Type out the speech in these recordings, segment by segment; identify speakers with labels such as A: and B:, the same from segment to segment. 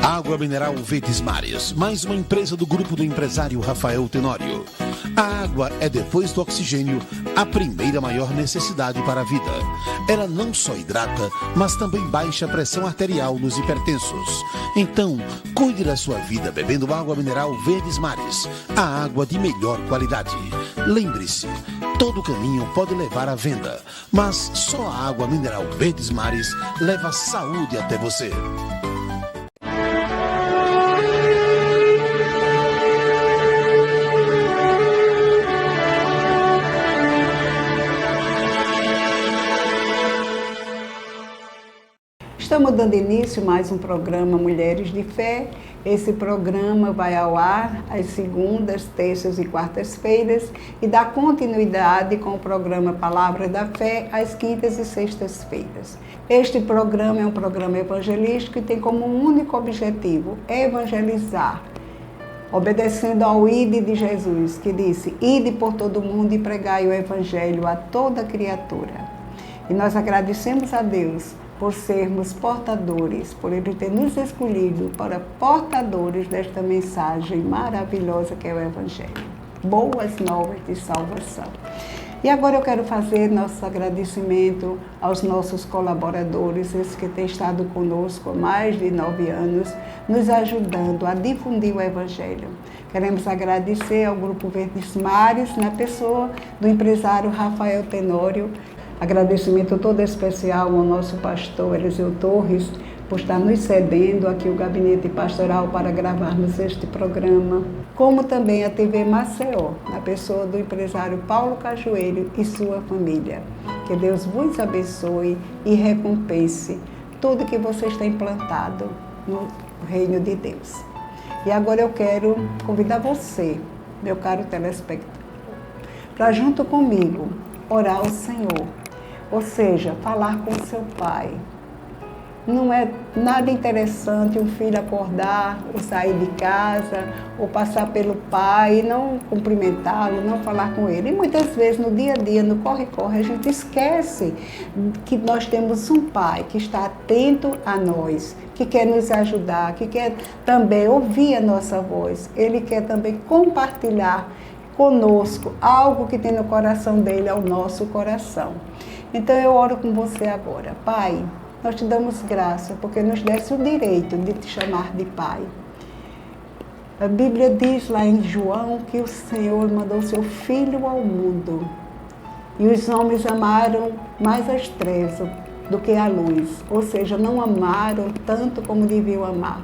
A: Água mineral Verdes Mares, mais uma empresa do grupo do empresário Rafael Tenório. A água é, depois do oxigênio, a primeira maior necessidade para a vida. Ela não só hidrata, mas também baixa a pressão arterial nos hipertensos. Então, cuide da sua vida bebendo água mineral Verdes Mares, a água de melhor qualidade. Lembre-se, todo caminho pode levar à venda, mas só a água mineral Verdes Mares leva saúde até você.
B: Estamos dando início a mais um programa Mulheres de Fé. Esse programa vai ao ar às segundas, terças e quartas-feiras e dá continuidade com o programa Palavra da Fé às quintas e sextas-feiras. Este programa é um programa evangelístico e tem como único objetivo evangelizar, obedecendo ao Ide de Jesus, que disse: Ide por todo mundo e pregai o Evangelho a toda criatura. E nós agradecemos a Deus por sermos portadores, por Ele ter nos escolhido para portadores desta mensagem maravilhosa que é o Evangelho. Boas novas de salvação. E agora eu quero fazer nosso agradecimento aos nossos colaboradores, esses que têm estado conosco há mais de 9 anos, nos ajudando a difundir o Evangelho. Queremos agradecer ao Grupo Verdes Mares, na pessoa do empresário Rafael Tenório. Agradecimento todo especial ao nosso pastor Eliseu Torres, por estar nos cedendo aqui o gabinete pastoral para gravarmos este programa, como também a TV Maceió, na pessoa do empresário Paulo Cajueiro e sua família. Que Deus vos abençoe e recompense tudo que vocês têm plantado no reino de Deus. E agora eu quero convidar você, meu caro telespectador, para junto comigo orar ao Senhor. Ou seja, falar com seu pai. Não é nada interessante um filho acordar ou sair de casa ou passar pelo pai e não cumprimentá-lo, não falar com ele. E muitas vezes no dia a dia, no corre-corre, a gente esquece que nós temos um pai que está atento a nós, que quer nos ajudar, que quer também ouvir a nossa voz. Ele quer também compartilhar conosco algo que tem no coração dele ao nosso coração. Então eu oro com você agora. Pai, nós te damos graça porque nos desse o direito de te chamar de Pai. A Bíblia diz lá em João que o Senhor mandou seu Filho ao mundo e os homens amaram mais as trevas do que a luz, ou seja, não amaram tanto como deviam amar.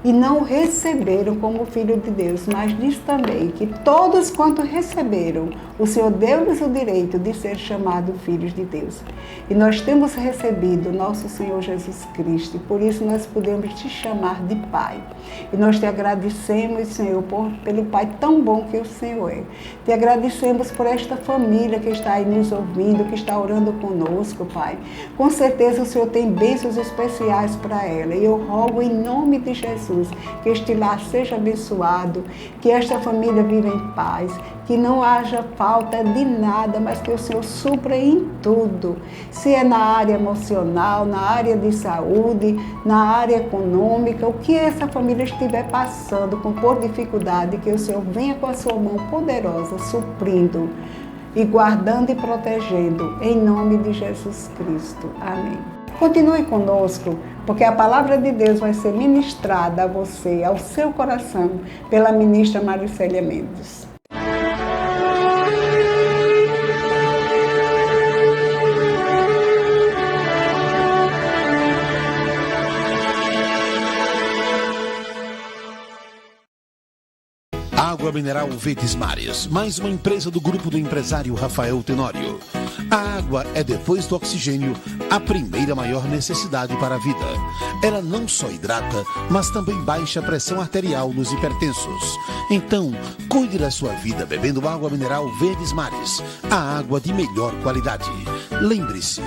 B: E não receberam como Filho de Deus, mas diz também que todos quanto receberam, o Senhor deu-lhes o direito de ser chamados filhos de Deus. E nós temos recebido nosso Senhor Jesus Cristo, e por isso nós podemos te chamar de Pai. E nós te agradecemos, Senhor, pelo Pai tão bom que o Senhor é. Te agradecemos por esta família que está aí nos ouvindo, que está orando conosco, Pai. Com certeza o Senhor tem bênçãos especiais para ela, e eu rogo em nome de Jesus que este lar seja abençoado, que esta família viva em paz, que não haja falta de nada, mas que o Senhor supra em tudo. Se é na área emocional, na área de saúde, na área econômica, o que essa família estiver passando por dificuldade, que o Senhor venha com a sua mão poderosa, suprindo e guardando e protegendo, em nome de Jesus Cristo. Amém. Continue conosco, porque a palavra de Deus vai ser ministrada a você, ao seu coração, pela ministra Maricélia Mendes.
A: Água mineral Verdes Mares, mais uma empresa do grupo do empresário Rafael Tenório. A água é, depois do oxigênio, a primeira maior necessidade para a vida. Ela não só hidrata, mas também baixa a pressão arterial nos hipertensos. Então, cuide da sua vida bebendo água mineral Verdes Mares, a água de melhor qualidade. Lembre-se,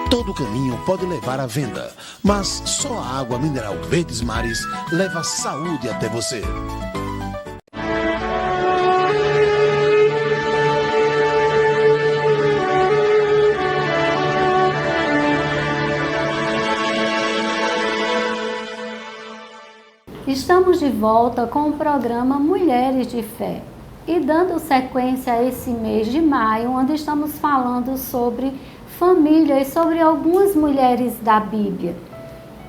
A: todo caminho pode levar à venda, mas só a água mineral Verdes Mares leva saúde até você.
C: Estamos de volta com o programa Mulheres de Fé e dando sequência a esse mês de maio, onde estamos falando sobre família e sobre algumas mulheres da Bíblia.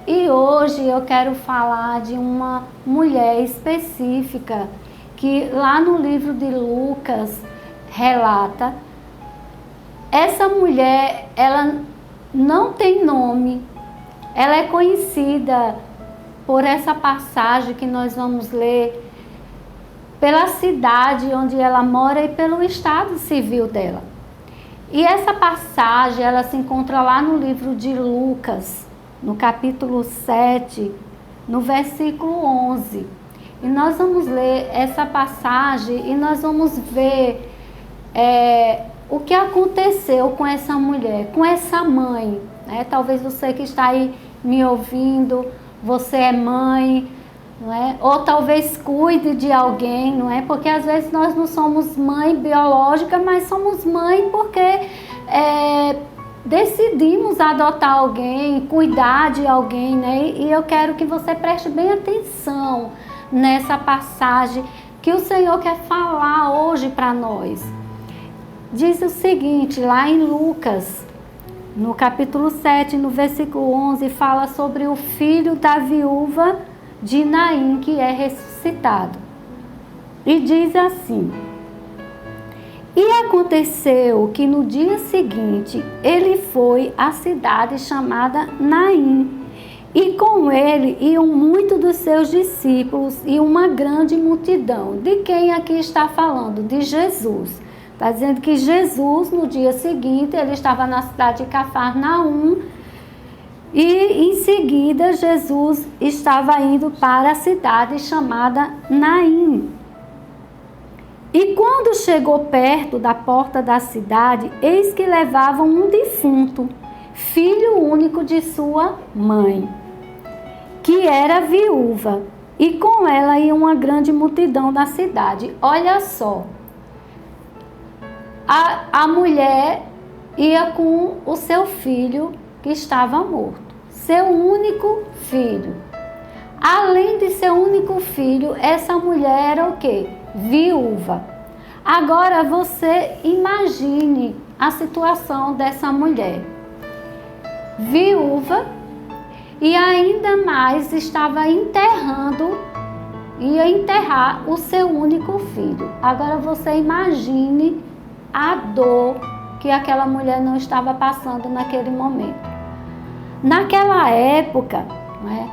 C: E hoje eu quero falar de uma mulher específica que lá no livro de Lucas relata. Essa mulher, ela não tem nome, ela é conhecida por essa passagem que nós vamos ler, pela cidade onde ela mora e pelo estado civil dela. E essa passagem, ela se encontra lá no livro de Lucas, no capítulo 7, no versículo 11. E nós vamos ler essa passagem e nós vamos ver o que aconteceu com essa mulher, com essa mãe. Né? Talvez você que está aí me ouvindo, você é mãe, não é? Ou talvez cuide de alguém, não é? Porque às vezes nós não somos mãe biológica, mas somos mãe porque decidimos adotar alguém, cuidar de alguém, né? E eu quero que você preste bem atenção nessa passagem que o Senhor quer falar hoje para nós. Diz o seguinte, lá em Lucas, no capítulo 7, no versículo 11, fala sobre o filho da viúva de Naim, que é ressuscitado. E diz assim: E aconteceu que no dia seguinte ele foi à cidade chamada Naim, e com ele iam muitos dos seus discípulos e uma grande multidão. De quem aqui está falando? De Jesus. Está dizendo que Jesus, no dia seguinte, ele estava na cidade de Cafarnaum e, em seguida, Jesus estava indo para a cidade chamada Naim. E quando chegou perto da porta da cidade, eis que levavam um defunto, filho único de sua mãe, que era viúva, e com ela ia uma grande multidão da cidade. Olha só. A mulher ia com o seu filho que estava morto, seu único filho. Além de seu único filho, essa mulher era o quê? Viúva. Agora você imagine a situação dessa mulher. Viúva e ainda mais estava ia enterrar o seu único filho. Agora você imagine a dor que aquela mulher não estava passando naquele momento. Naquela época, né,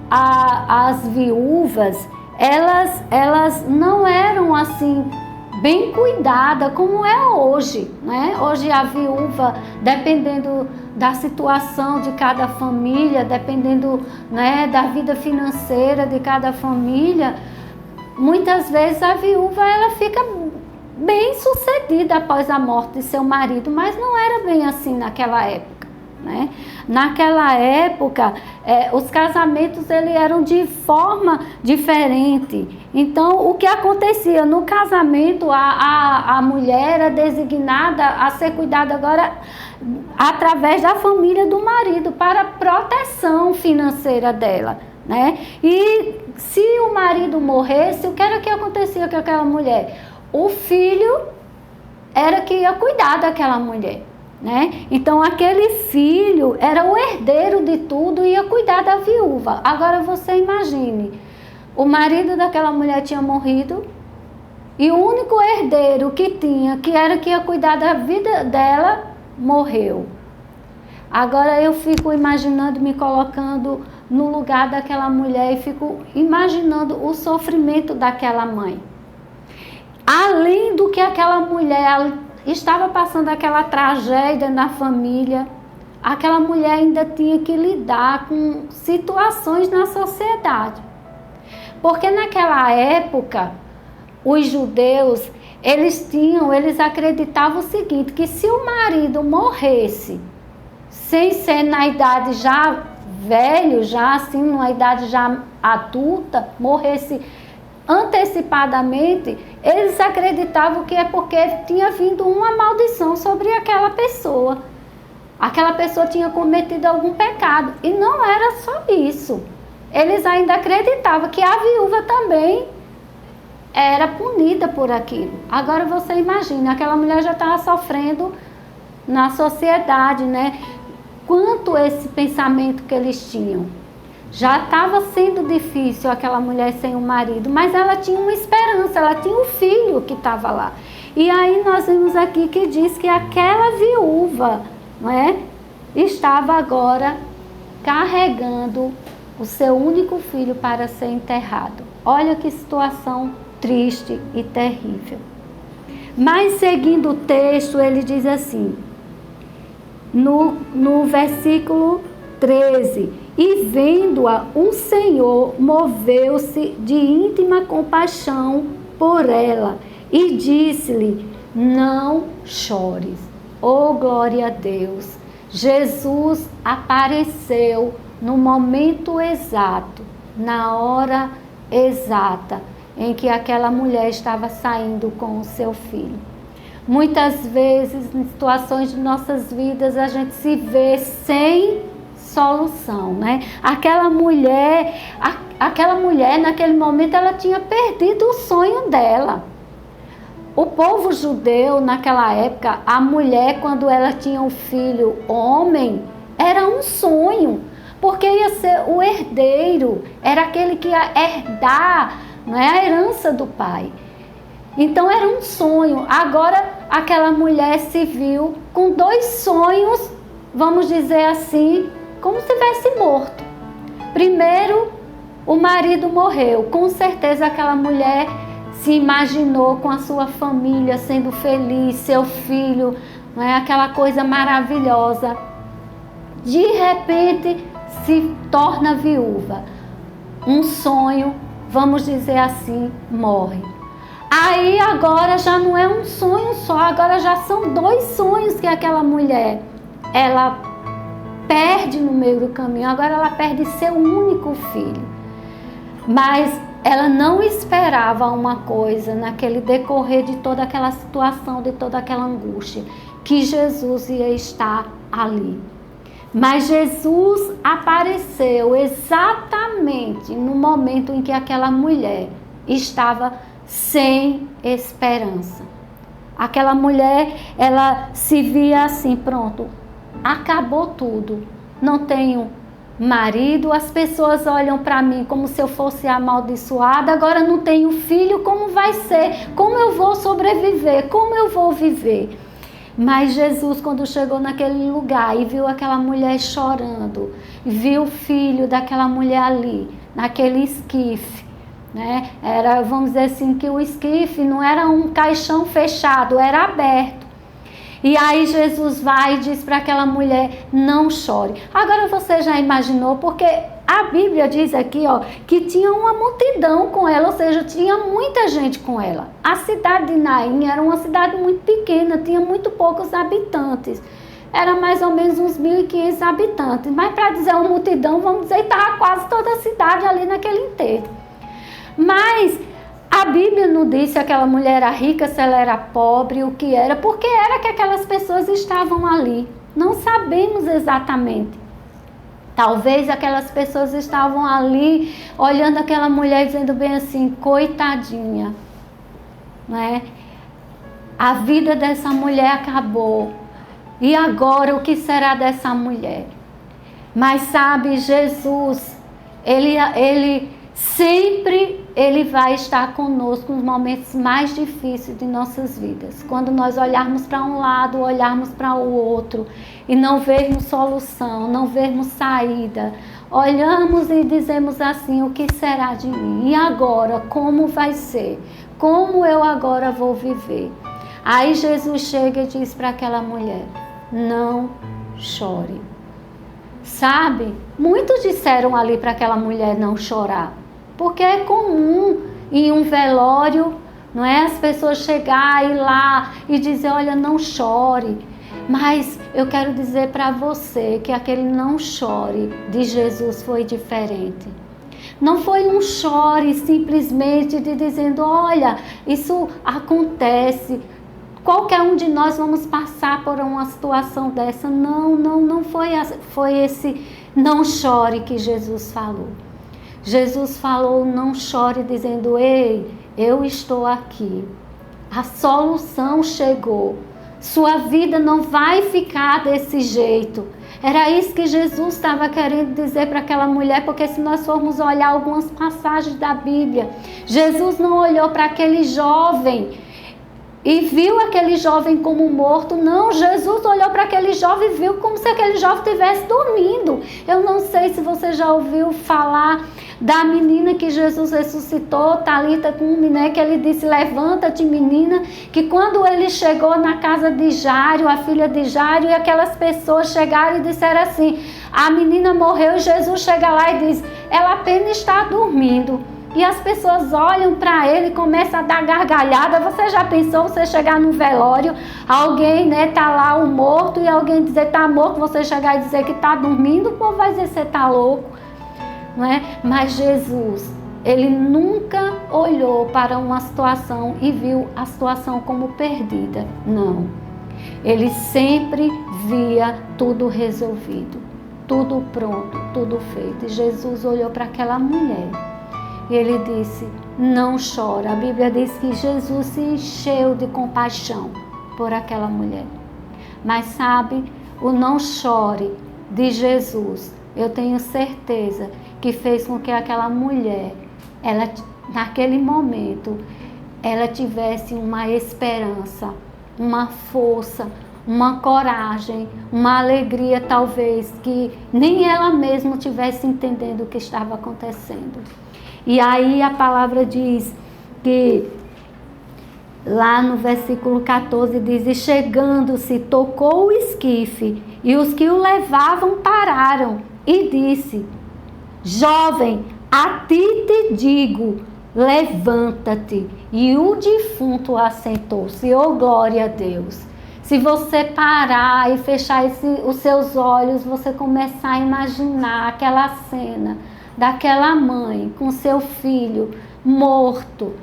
C: as viúvas, elas não eram assim bem cuidadas como é hoje, né? Hoje a viúva, dependendo da situação de cada família, dependendo, né, da vida financeira de cada família, muitas vezes a viúva ela fica bem sucedida após a morte de seu marido, mas não era bem assim naquela época, né? Naquela época, os casamentos eles eram de forma diferente. Então, o que acontecia no casamento, a mulher era designada a ser cuidada agora através da família do marido para a proteção financeira dela, né? E se o marido morresse, o que era que acontecia com aquela mulher? O filho era que ia cuidar daquela mulher, né? Então aquele filho era o herdeiro de tudo e ia cuidar da viúva. Agora você imagine, o marido daquela mulher tinha morrido e o único herdeiro que tinha, que era que ia cuidar da vida dela, morreu. Agora eu fico imaginando, me colocando no lugar daquela mulher e fico imaginando o sofrimento daquela mãe. Além do que aquela mulher estava passando aquela tragédia na família, aquela mulher ainda tinha que lidar com situações na sociedade. Porque naquela época, os judeus, eles acreditavam o seguinte, que se o marido morresse, sem ser na idade já velho, já assim, numa idade já adulta, morresse antecipadamente, eles acreditavam que é porque tinha vindo uma maldição sobre aquela pessoa. Aquela pessoa tinha cometido algum pecado. E não era só isso. eles ainda acreditavam que a viúva também era punida por aquilo. Agora você imagina, aquela mulher já estava sofrendo na sociedade, né? Quanto esse pensamento que eles tinham. Já estava sendo difícil aquela mulher sem um marido, mas ela tinha uma esperança, ela tinha um filho que estava lá. E aí nós vimos aqui que diz que aquela viúva, não é, estava agora carregando o seu único filho para ser enterrado. Olha que situação triste e terrível. Mas seguindo o texto, ele diz assim, no versículo 13: e vendo-a, o Senhor moveu-se de íntima compaixão por ela e disse-lhe: não chores. Oh, glória a Deus! Jesus apareceu no momento exato, na hora exata em que aquela mulher estava saindo com o seu filho. Muitas vezes, em situações de nossas vidas, a gente se vê sem solução, né? Aquela mulher naquele momento, ela tinha perdido o sonho dela. O povo judeu, naquela época, a mulher, quando ela tinha um filho homem, era um sonho, porque ia ser o herdeiro, era aquele que ia herdar, não é, a herança do pai. Então era um sonho. Agora aquela mulher se viu com 2 sonhos, vamos dizer assim, como se tivesse morto. Primeiro, o marido morreu. Com certeza aquela mulher se imaginou com a sua família sendo feliz, seu filho, não é, aquela coisa maravilhosa. De repente se torna viúva. Um sonho, vamos dizer assim, morre. Aí agora já não é um sonho só, agora já são 2 sonhos que aquela mulher, ela perde no meio do caminho. Agora ela perde seu único filho. Mas ela não esperava uma coisa naquele decorrer de toda aquela situação, de toda aquela angústia, que Jesus ia estar ali. Mas Jesus apareceu exatamente no momento em que aquela mulher estava sem esperança. Aquela mulher, ela se via assim, pronto, acabou tudo, não tenho marido, as pessoas olham para mim como se eu fosse amaldiçoada, agora não tenho filho, como vai ser? Como eu vou sobreviver? Como eu vou viver? Mas Jesus, quando chegou naquele lugar e viu aquela mulher chorando, viu o filho daquela mulher ali, naquele esquife, né? Era, vamos dizer assim, que o esquife não era um caixão fechado, era aberto. E aí Jesus vai e diz para aquela mulher: não chore. Agora você já imaginou, porque a Bíblia diz aqui, ó, que tinha uma multidão com ela, ou seja, tinha muita gente com ela. A cidade de Naim era uma cidade muito pequena, tinha muito poucos habitantes. Era mais ou menos uns 1.500 habitantes. Mas para dizer uma multidão, vamos dizer que estava quase toda a cidade ali naquele inteiro. Mas a Bíblia não disse se aquela mulher era rica, se ela era pobre, o que era, porque era que aquelas pessoas estavam ali. Não sabemos exatamente. Talvez aquelas pessoas estavam ali olhando aquela mulher e dizendo bem assim: coitadinha, não é? A vida dessa mulher acabou. E agora o que será dessa mulher? Mas sabe, Jesus, ele sempre vai estar conosco nos momentos mais difíceis de nossas vidas. Quando nós olharmos para um lado, olharmos para o outro e não vermos solução, não vermos saída, olhamos e dizemos assim: o que será de mim? E agora, como vai ser? Como eu agora vou viver? Aí Jesus chega e diz para aquela mulher: não chore. Sabe, muitos disseram ali para aquela mulher não chorar, porque é comum em um velório, não é, as pessoas chegarem lá e dizer: olha, não chore. Mas eu quero dizer para você que aquele não chore de Jesus foi diferente. Não foi um chore simplesmente de dizendo: olha, isso acontece, qualquer um de nós vamos passar por uma situação dessa. Não foi esse não chore que Jesus falou. Jesus falou, não chore, dizendo, ei, eu estou aqui. A solução chegou. Sua vida não vai ficar desse jeito. Era isso que Jesus estava querendo dizer para aquela mulher, porque se nós formos olhar algumas passagens da Bíblia, Jesus não olhou para aquele jovem e viu aquele jovem como morto. Não, Jesus olhou para aquele jovem e viu como se aquele jovem estivesse dormindo. Eu não sei se você já ouviu falar da menina que Jesus ressuscitou, Talita Cumi, né? Que ele disse, levanta-te, menina. Que quando ele chegou na casa de Jairo, a filha de Jairo, e aquelas pessoas chegaram e disseram assim, a menina morreu, e Jesus chega lá e diz, ela apenas está dormindo. E as pessoas olham para ele e começam a dar gargalhada. Você já pensou você chegar no velório, alguém, né, tá lá o morto, e alguém dizer tá morto, você chegar e dizer que tá dormindo, o povo vai dizer você tá louco, não é? Mas Jesus, ele nunca olhou para uma situação e viu a situação como perdida. Não. Ele sempre via tudo resolvido, tudo pronto, tudo feito. E Jesus olhou para aquela mulher. E ele disse, não chora. A Bíblia diz que Jesus se encheu de compaixão por aquela mulher. Mas sabe, o não chore de Jesus, eu tenho certeza que fez com que aquela mulher, ela, naquele momento, ela tivesse uma esperança, uma força, uma coragem, uma alegria talvez que nem ela mesma tivesse entendendo o que estava acontecendo. E aí a palavra diz que, lá no versículo 14, diz, e chegando-se, tocou o esquife, e os que o levavam pararam, e disse, jovem, a ti te digo, levanta-te. E o defunto assentou-se. Oh, glória a Deus. Se você parar e fechar os seus olhos, você começar a imaginar aquela cena daquela mãe com seu filho morto,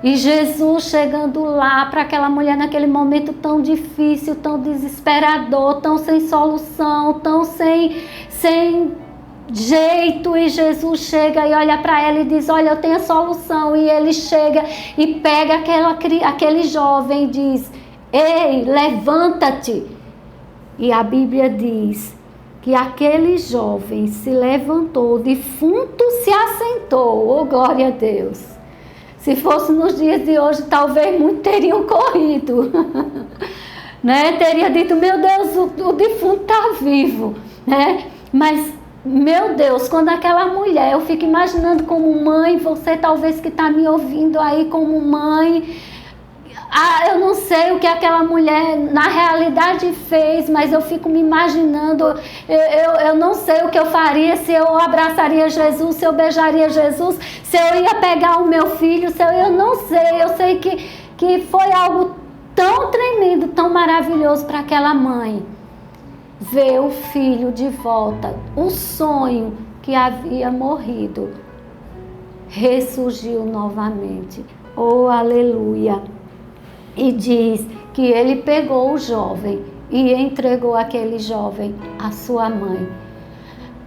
C: e Jesus chegando lá para aquela mulher naquele momento tão difícil, tão desesperador, tão sem solução, tão sem jeito, e Jesus chega e olha para ela e diz, olha, eu tenho a solução. E ele chega e pega aquele jovem e diz, ei, levanta-te. E a Bíblia diz que aquele jovem se levantou, o defunto se assentou. Oh, glória a Deus. Se fosse nos dias de hoje, talvez muitos teriam corrido, né? Teria dito, meu Deus, o defunto está vivo, né? Mas, meu Deus, quando aquela mulher, eu fico imaginando como mãe, você talvez que está me ouvindo aí como mãe, eu não sei o que aquela mulher na realidade fez, mas eu fico me imaginando, eu não sei o que eu faria, se eu abraçaria Jesus, se eu beijaria Jesus, se eu ia pegar o meu filho, eu não sei, eu sei que foi algo tão tremendo, tão maravilhoso para aquela mãe, ver o filho de volta, o sonho que havia morrido, ressurgiu novamente. Oh, aleluia! E diz que ele pegou o jovem e entregou aquele jovem à sua mãe.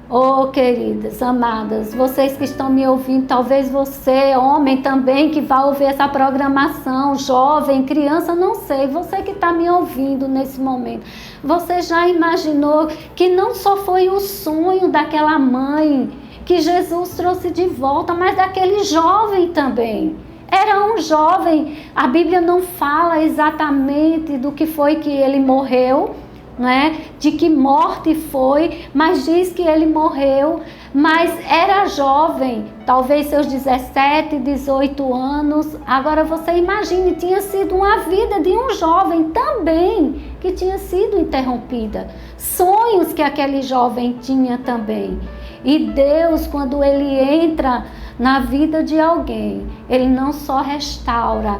C: Oh, queridas, amadas, vocês que estão me ouvindo, talvez você, homem também, que vai ouvir essa programação, jovem, criança, não sei, você que está me ouvindo nesse momento, você já imaginou que não só foi o sonho daquela mãe que Jesus trouxe de volta, mas daquele jovem também? Era um jovem, a Bíblia não fala exatamente do que foi que ele morreu, né? De que morte foi, mas diz que ele morreu, mas era jovem, talvez seus 17, 18 anos. Agora você imagine, tinha sido uma vida de um jovem também, que tinha sido interrompida. Sonhos que aquele jovem tinha também. E Deus, quando Ele entra na vida de alguém, Ele não só restaura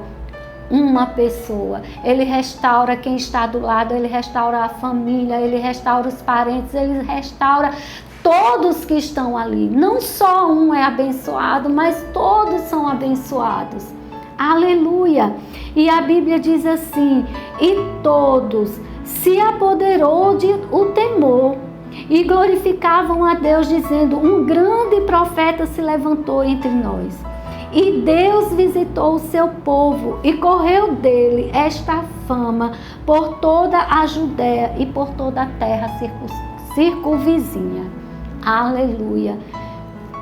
C: uma pessoa, Ele restaura quem está do lado, Ele restaura a família, Ele restaura os parentes, Ele restaura todos que estão ali. Não só um é abençoado, mas todos são abençoados. Aleluia! E a Bíblia diz assim, e todos se apoderou de o temor. e glorificavam a Deus, dizendo: um grande profeta se levantou entre nós. E Deus visitou o seu povo e correu dele esta fama por toda a Judéia e por toda a terra circunvizinha. Aleluia!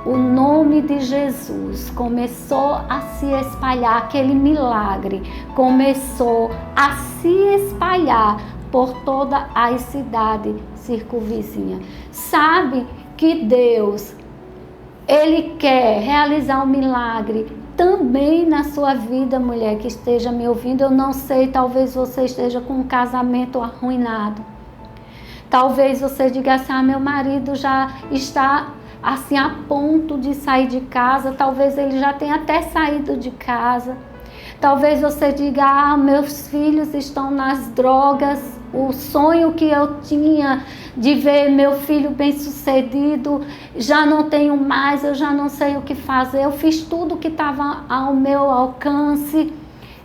C: O nome de Jesus começou a se espalhar, aquele milagre começou a se espalhar por toda a cidade circunvizinha. Sabe que Deus, Ele quer realizar um milagre também na sua vida, mulher que esteja me ouvindo. Eu não sei, talvez você esteja com um casamento arruinado. Talvez você diga assim: meu marido já está assim a ponto de sair de casa. Talvez ele já tenha até saído de casa. Talvez você diga: meus filhos estão nas drogas. O sonho que eu tinha de ver meu filho bem-sucedido, já não tenho mais, eu já não sei o que fazer. Eu fiz tudo que estava ao meu alcance.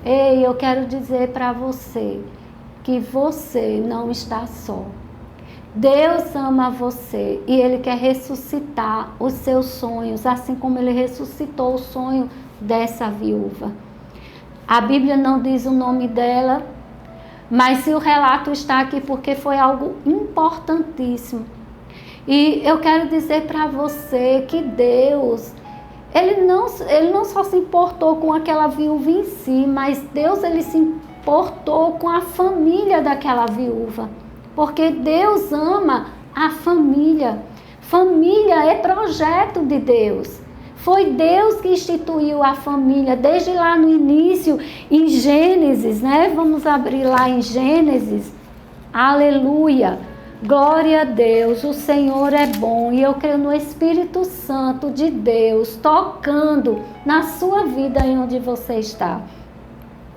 C: Ei, eu quero dizer para você que você não está só. Deus ama você e Ele quer ressuscitar os seus sonhos, assim como Ele ressuscitou o sonho dessa viúva. A Bíblia não diz o nome dela, mas se o relato está aqui porque foi algo importantíssimo. E eu quero dizer para você que Deus, Ele não só se importou com aquela viúva em si, mas Deus, Ele se importou com a família daquela viúva. Porque Deus ama a família. Família é projeto de Deus. Foi Deus que instituiu a família desde lá no início, em Gênesis, né? Vamos abrir lá em Gênesis. Aleluia! Glória a Deus, o Senhor é bom. E eu creio no Espírito Santo de Deus tocando na sua vida em onde você está.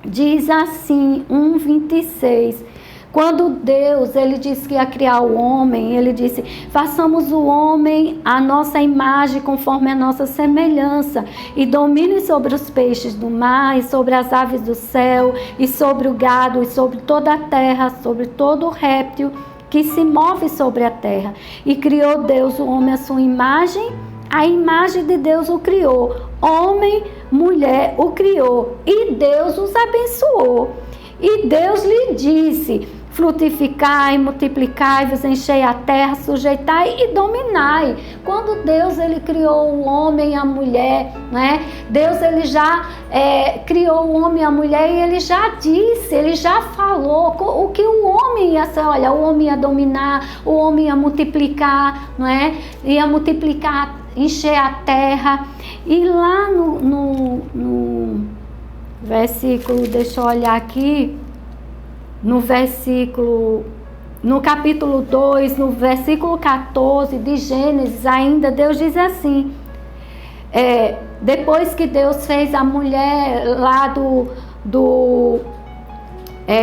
C: Diz assim, 1:26. Quando Deus, Ele disse que ia criar o homem, Ele disse: façamos o homem à nossa imagem, conforme a nossa semelhança, e domine sobre os peixes do mar, e sobre as aves do céu, e sobre o gado, e sobre toda a terra, sobre todo o réptil que se move sobre a terra. E criou Deus o homem à sua imagem, a imagem de Deus o criou, homem, mulher o criou, e Deus os abençoou. E Deus lhe disse: frutificai, multiplicai-vos, enchei a terra, sujeitai e dominai. Quando Deus, Ele criou o homem e a mulher, né? Deus, Ele já criou o homem e a mulher, e Ele já disse, Ele já falou o que o homem ia ser. Olha, o homem ia dominar, o homem ia multiplicar, não é? Ia multiplicar, encher a terra. E lá no versículo, deixa eu olhar aqui, no capítulo 2, no versículo 14 de Gênesis, ainda Deus diz assim, depois que Deus fez a mulher lá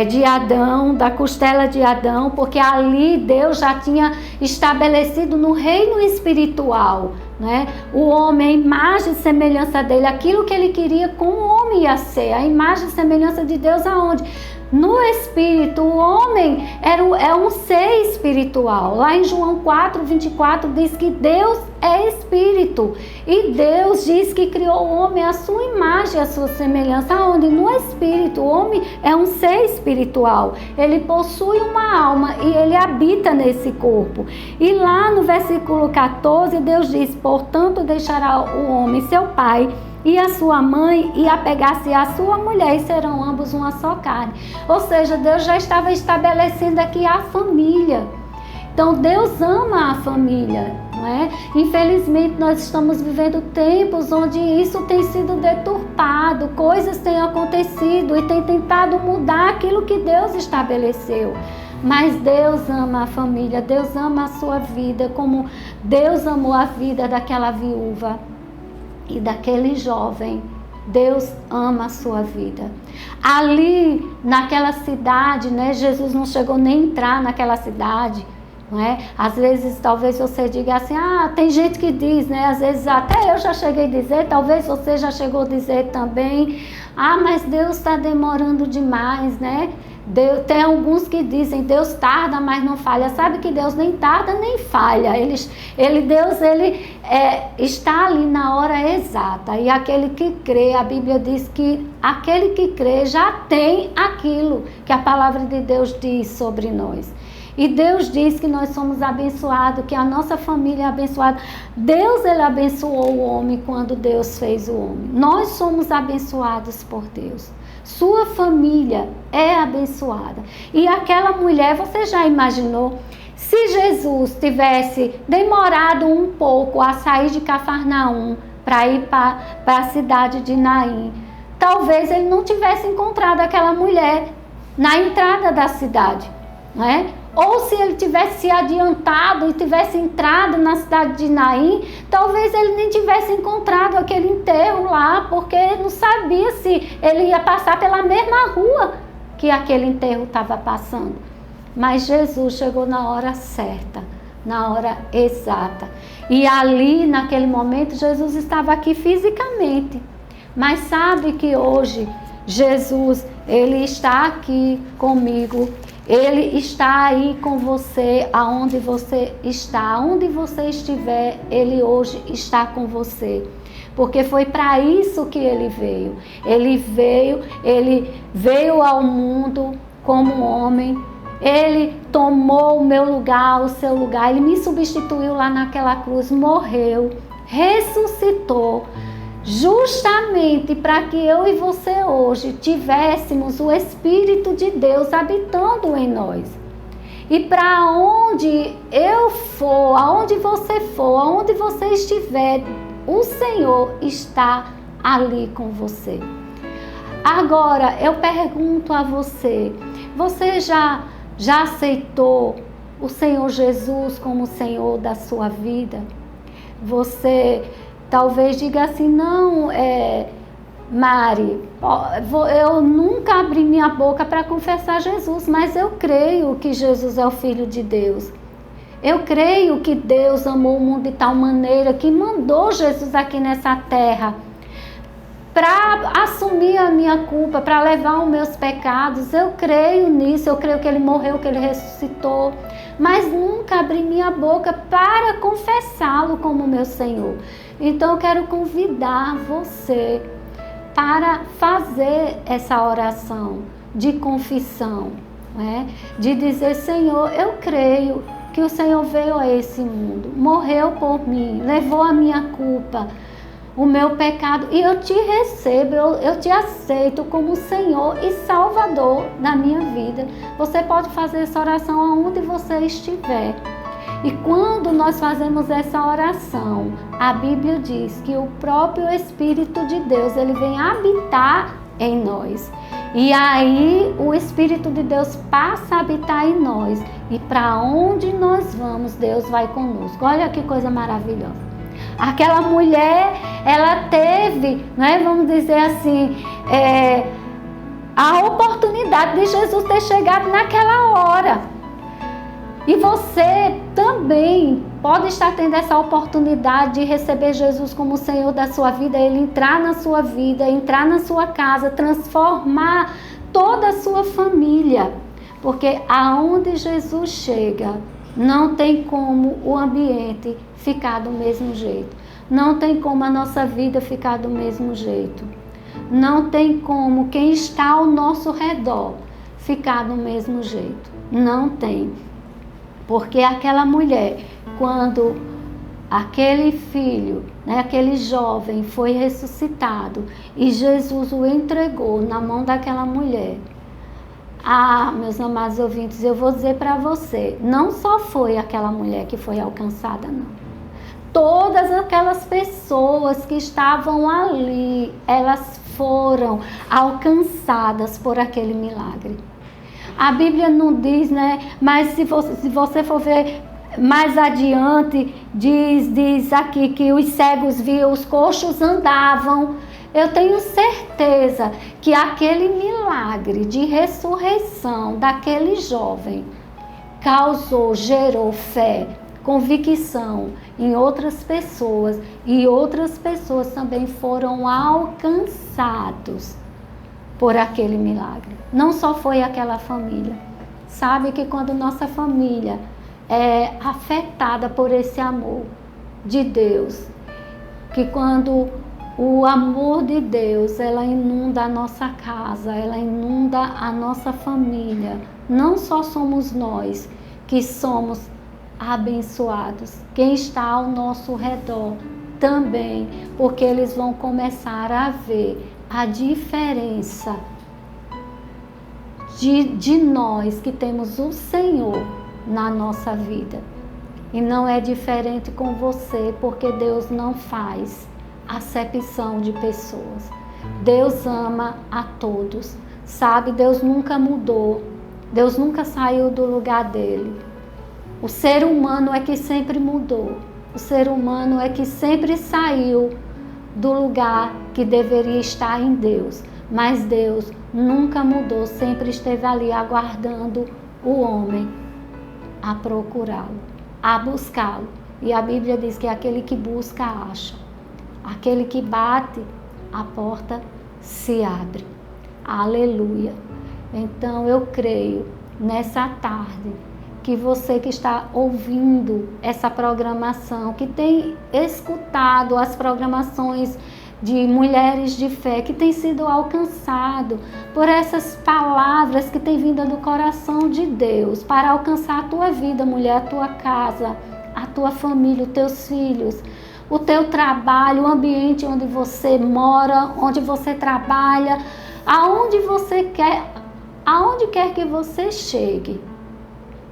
C: de Adão, da costela de Adão, porque ali Deus já tinha estabelecido no reino espiritual, né? O homem, a imagem e semelhança dele, aquilo que ele queria como o homem ia ser, a imagem e semelhança de Deus aonde? No Espírito. O homem é um ser espiritual. Lá em João 4:24 diz que Deus é Espírito. E Deus diz que criou o homem à sua imagem, à sua semelhança. Onde? No Espírito. O homem é um ser espiritual. Ele possui uma alma e ele habita nesse corpo. E lá no versículo 14 Deus diz: portanto deixará o homem seu pai e a sua mãe, e apegar-se à sua mulher, e serão ambos uma só carne. Ou seja, Deus já estava estabelecendo aqui a família. Então Deus ama a família, não é? Infelizmente nós estamos vivendo tempos onde isso tem sido deturpado, coisas têm acontecido e tem tentado mudar aquilo que Deus estabeleceu. Mas Deus ama a família, Deus ama a sua vida, como Deus amou a vida daquela viúva e daquele jovem. Deus ama a sua vida. Ali naquela cidade, né, Jesus não chegou nem a entrar naquela cidade, não é? Às vezes talvez você diga assim, tem gente que diz, né, às vezes até eu já cheguei a dizer, talvez você já chegou a dizer também, mas Deus está demorando demais, né? Tem alguns que dizem, Deus tarda, mas não falha. Sabe que Deus nem tarda, nem falha. Deus está ali na hora exata. E aquele que crê, a Bíblia diz que aquele que crê já tem aquilo que a palavra de Deus diz sobre nós. E Deus diz que nós somos abençoados, que a nossa família é abençoada. Deus, ele abençoou o homem quando Deus fez o homem. Nós somos abençoados por Deus. Sua família é abençoada. E aquela mulher, você já imaginou? Se Jesus tivesse demorado um pouco a sair de Cafarnaum para ir para a cidade de Naim, talvez ele não tivesse encontrado aquela mulher na entrada da cidade, não é? Ou se ele tivesse se adiantado e tivesse entrado na cidade de Naim, talvez ele nem tivesse encontrado aquele enterro lá, porque não sabia se ele ia passar pela mesma rua que aquele enterro estava passando. Mas Jesus chegou na hora certa, na hora exata. E ali, naquele momento, Jesus estava aqui fisicamente. Mas sabe que hoje Jesus, ele está aqui comigo. Ele está aí com você, aonde você está, aonde você estiver, ele hoje está com você. Porque foi para isso que ele veio. Ele veio ao mundo como homem. Ele tomou o meu lugar, o seu lugar. Ele me substituiu lá naquela cruz, morreu, ressuscitou. Justamente para que eu e você hoje tivéssemos o Espírito de Deus habitando em nós. E para onde eu for, aonde você for, aonde você estiver, o Senhor está ali com você. Agora, eu pergunto a você, você já aceitou o Senhor Jesus como o Senhor da sua vida? Você talvez diga assim, não, Mari, eu nunca abri minha boca para confessar Jesus, mas eu creio que Jesus é o Filho de Deus. Eu creio que Deus amou o mundo de tal maneira que mandou Jesus aqui nessa terra para assumir a minha culpa, para levar os meus pecados. Eu creio nisso, eu creio que Ele morreu, que Ele ressuscitou, mas nunca abri minha boca para confessá-lo como meu Senhor. Então eu quero convidar você para fazer essa oração de confissão, né? De dizer, Senhor, eu creio que o Senhor veio a esse mundo, morreu por mim, levou a minha culpa, o meu pecado, e eu te recebo, eu te aceito como Senhor e Salvador da minha vida. Você pode fazer essa oração aonde você estiver. E quando nós fazemos essa oração, a Bíblia diz que o próprio Espírito de Deus, ele vem habitar em nós. E aí o Espírito de Deus passa a habitar em nós. E para onde nós vamos, Deus vai conosco. Olha que coisa maravilhosa. Aquela mulher, ela teve, né, vamos dizer assim, a oportunidade de Jesus ter chegado naquela hora. E você também pode estar tendo essa oportunidade de receber Jesus como o Senhor da sua vida, Ele entrar na sua vida, entrar na sua casa, transformar toda a sua família. Porque aonde Jesus chega, não tem como o ambiente ficar do mesmo jeito. Não tem como a nossa vida ficar do mesmo jeito. Não tem como quem está ao nosso redor ficar do mesmo jeito. Não tem. Porque aquela mulher, quando aquele filho, né, aquele jovem foi ressuscitado e Jesus o entregou na mão daquela mulher, meus amados ouvintes, eu vou dizer para você, não só foi aquela mulher que foi alcançada, não. Todas aquelas pessoas que estavam ali, elas foram alcançadas por aquele milagre. A Bíblia não diz, né? Mas se você for ver mais adiante, diz aqui que os cegos viam, os coxos andavam. Eu tenho certeza que aquele milagre de ressurreição daquele jovem gerou fé, convicção em outras pessoas, e outras pessoas também foram alcançados por aquele milagre. Não só foi aquela família. Sabe que quando nossa família é afetada por esse amor de Deus, que quando o amor de Deus, ela inunda a nossa casa, ela inunda a nossa família, não só somos nós que somos abençoados, quem está ao nosso redor também, porque eles vão começar a ver a diferença de nós que temos o Senhor na nossa vida. E não é diferente com você, porque Deus não faz acepção de pessoas. Deus ama a todos, sabe? Deus nunca mudou, Deus nunca saiu do lugar dele. O ser humano é que sempre mudou, o ser humano é que sempre saiu do lugar que deveria estar em Deus. Mas Deus nunca mudou, sempre esteve ali aguardando o homem a procurá-lo, a buscá-lo. E a Bíblia diz que aquele que busca, acha. Aquele que bate, a porta se abre. Aleluia. Então eu creio nessa tarde que você que está ouvindo essa programação, que tem escutado as programações de mulheres de fé, que tem sido alcançado por essas palavras que tem vindo do coração de Deus, para alcançar a tua vida, mulher, a tua casa, a tua família, os teus filhos, o teu trabalho, o ambiente onde você mora, onde você trabalha, aonde quer que você chegue,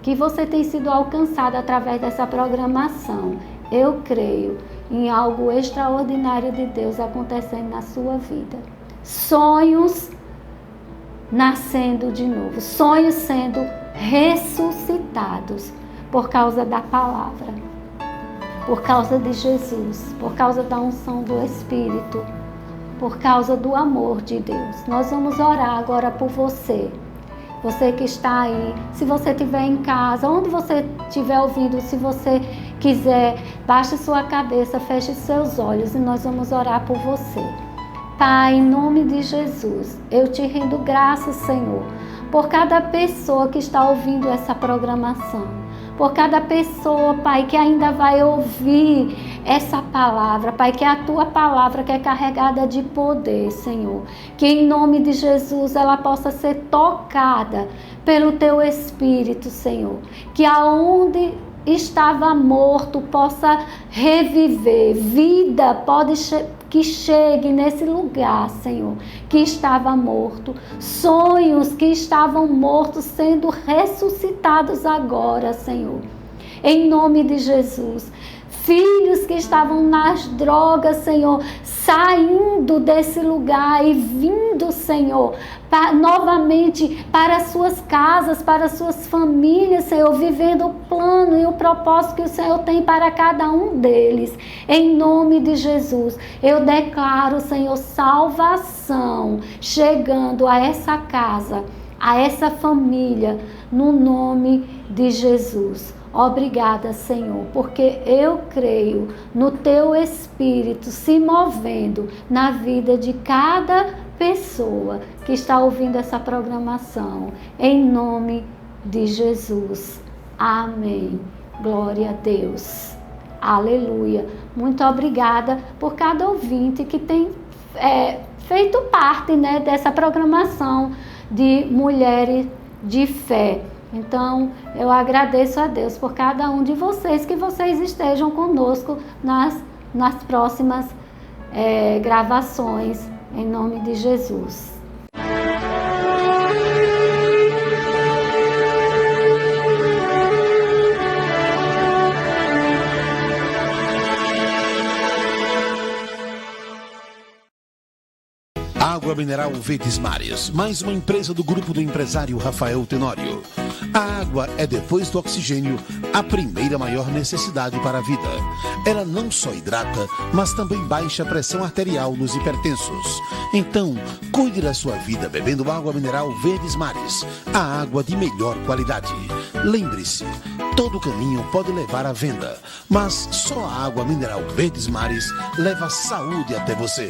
C: que você tem sido alcançado através dessa programação. Eu creio em algo extraordinário de Deus acontecendo na sua vida. Sonhos nascendo de novo, sonhos sendo ressuscitados por causa da palavra, por causa de Jesus, por causa da unção do Espírito, por causa do amor de Deus. Nós vamos orar agora por você. Você que está aí, se você estiver em casa, onde você estiver ouvindo, se você quiser, baixe sua cabeça, feche seus olhos e nós vamos orar por você. Pai, em nome de Jesus, eu te rendo graças, Senhor, por cada pessoa que está ouvindo essa programação, por cada pessoa, Pai, que ainda vai ouvir essa palavra, Pai, que é a tua palavra que é carregada de poder, Senhor. Que em nome de Jesus ela possa ser tocada pelo teu Espírito, Senhor. Que aonde estava morto possa reviver, vida que chegue nesse lugar, Senhor, que estava morto, sonhos que estavam mortos sendo ressuscitados agora, Senhor, em nome de Jesus. Filhos que estavam nas drogas, Senhor, saindo desse lugar e vindo, Senhor, novamente para suas casas, para suas famílias, Senhor, vivendo o plano e o propósito que o Senhor tem para cada um deles. Em nome de Jesus, eu declaro, Senhor, salvação chegando a essa casa, a essa família, no nome de Jesus. Obrigada, Senhor, porque eu creio no teu Espírito se movendo na vida de cada pessoa que está ouvindo essa programação. Em nome de Jesus. Amém. Glória a Deus. Aleluia. Muito obrigada por cada ouvinte que tem feito parte, né, dessa programação de mulheres de fé. Então, eu agradeço a Deus por cada um de vocês, que vocês estejam conosco nas próximas gravações, em nome de Jesus.
A: Água mineral Verdes Mares, mais uma empresa do grupo do empresário Rafael Tenório. A água é, depois do oxigênio, a primeira maior necessidade para a vida. Ela não só hidrata, mas também baixa a pressão arterial nos hipertensos. Então, cuide da sua vida bebendo água mineral Verdes Mares, a água de melhor qualidade. Lembre-se, todo caminho pode levar à venda, mas só a água mineral Verdes Mares leva saúde até você.